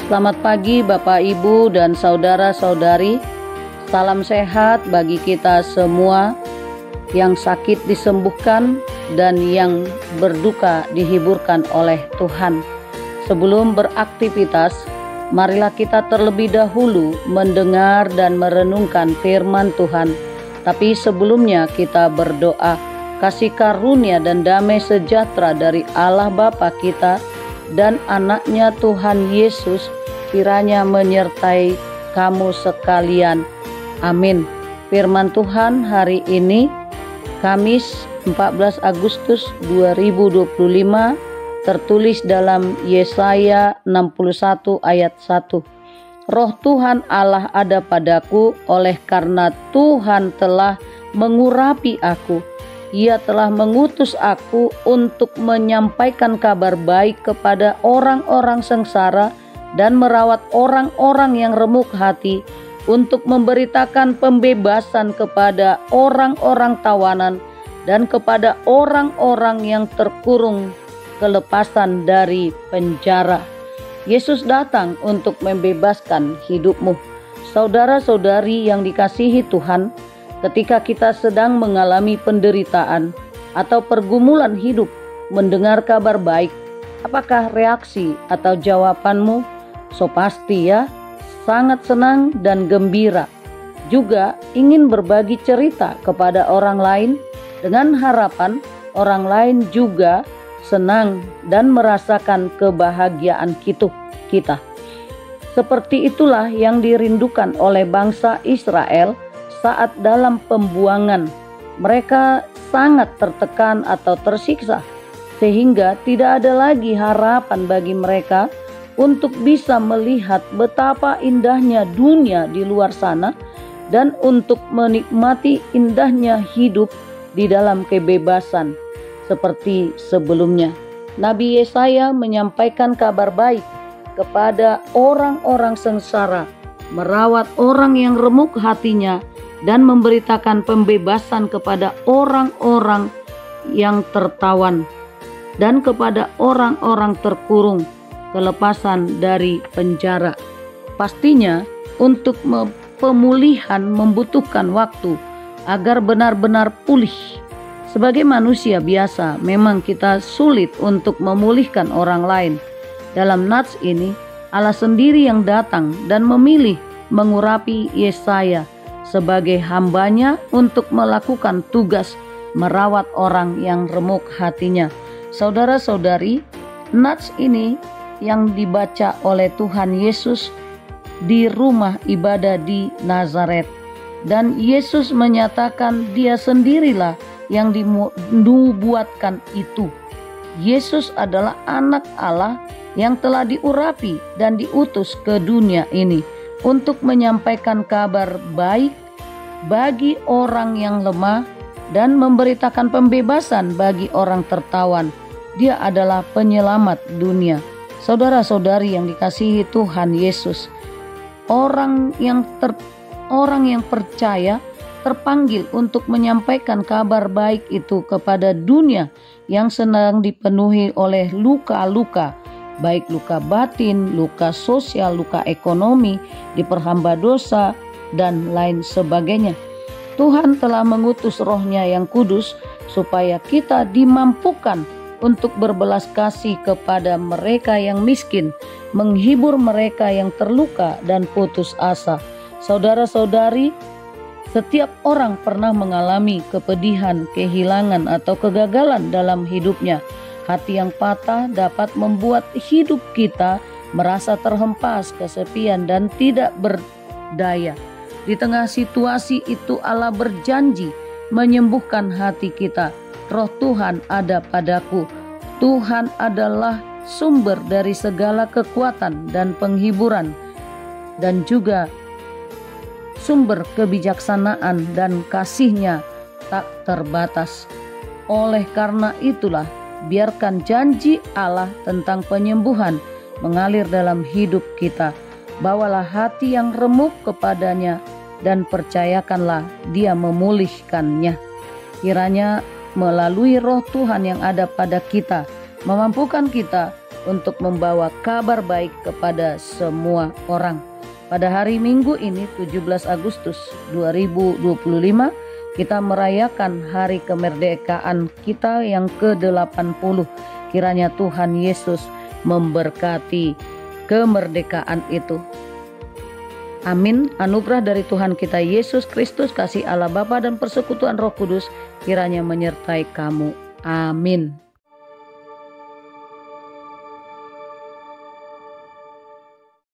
Selamat pagi Bapak, Ibu, dan saudara-saudari. Salam sehat bagi kita semua, yang sakit disembuhkan dan yang berduka dihiburkan oleh Tuhan. Sebelum beraktivitas, marilah kita terlebih dahulu mendengar dan merenungkan firman Tuhan. Tapi sebelumnya kita berdoa, kasih karunia dan damai sejahtera dari Allah Bapa kita dan anaknya Tuhan Yesus kiranya menyertai kamu sekalian. Amin. Firman Tuhan hari ini Kamis 14 Agustus 2025 tertulis dalam Yesaya 61 ayat 1. Roh Tuhan Allah ada padaku, oleh karena Tuhan telah mengurapi aku. Ia telah mengutus aku untuk menyampaikan kabar baik kepada orang-orang sengsara dan merawat orang-orang yang remuk hati, untuk memberitakan pembebasan kepada orang-orang tawanan dan kepada orang-orang yang terkurung kelepasan dari penjara. Yesus datang untuk membebaskan hidupmu. Saudara-saudari yang dikasihi Tuhan, ketika kita sedang mengalami penderitaan atau pergumulan hidup, mendengar kabar baik, apakah reaksi atau jawabanmu? So pasti ya, sangat senang dan gembira. Juga ingin berbagi cerita kepada orang lain dengan harapan orang lain juga senang dan merasakan kebahagiaan kita. Seperti itulah yang dirindukan oleh bangsa Israel saat dalam pembuangan. Mereka sangat tertekan atau tersiksa, sehingga tidak ada lagi harapan bagi mereka untuk bisa melihat betapa indahnya dunia di luar sana dan untuk menikmati indahnya hidup di dalam kebebasan seperti sebelumnya. Nabi Yesaya menyampaikan kabar baik kepada orang-orang sengsara, merawat orang yang remuk hatinya, dan memberitakan pembebasan kepada orang-orang yang tertawan dan kepada orang-orang terkurung kelepasan dari penjara. Pastinya untuk pemulihan membutuhkan waktu agar benar-benar pulih. Sebagai manusia biasa, memang kita sulit untuk memulihkan orang lain. Dalam nats ini, Allah sendiri yang datang dan memilih mengurapi Yesaya sebagai hambanya untuk melakukan tugas merawat orang yang remuk hatinya. Saudara-saudari, nats ini yang dibaca oleh Tuhan Yesus di rumah ibadah di Nazaret, dan Yesus menyatakan dia sendirilah yang dinubuatkan itu. Yesus adalah anak Allah yang telah diurapi dan diutus ke dunia ini untuk menyampaikan kabar baik bagi orang yang lemah dan memberitakan pembebasan bagi orang tertawan. Dia adalah penyelamat dunia. Saudara-saudari yang dikasihi Tuhan Yesus, orang yang percaya terpanggil untuk menyampaikan kabar baik itu kepada dunia yang sedang dipenuhi oleh luka-luka, baik luka batin, luka sosial, luka ekonomi, diperhamba dosa, dan lain sebagainya. Tuhan telah mengutus Roh-Nya yang kudus supaya kita dimampukan untuk berbelas kasih kepada mereka yang miskin, menghibur mereka yang terluka dan putus asa. Saudara-saudari, setiap orang pernah mengalami kepedihan, kehilangan, atau kegagalan dalam hidupnya. Hati yang patah dapat membuat hidup kita merasa terhempas, kesepian, dan tidak berdaya. Di tengah situasi itu Allah berjanji menyembuhkan hati kita. Roh Tuhan ada padaku. Tuhan adalah sumber dari segala kekuatan dan penghiburan, dan juga sumber kebijaksanaan dan kasih-Nya tak terbatas. Oleh karena itulah, biarkan janji Allah tentang penyembuhan mengalir dalam hidup kita. Bawalah hati yang remuk kepadanya dan percayakanlah Dia memulihkannya. Kiranya melalui Roh Tuhan yang ada pada kita, memampukan kita untuk membawa kabar baik kepada semua orang. Pada hari Minggu ini 17 Agustus 2025 kita merayakan hari kemerdekaan kita yang ke-80. Kiranya Tuhan Yesus memberkati kemerdekaan itu. Amin. Anugerah dari Tuhan kita Yesus Kristus, kasih Allah Bapa dan persekutuan Roh Kudus kiranya menyertai kamu. Amin.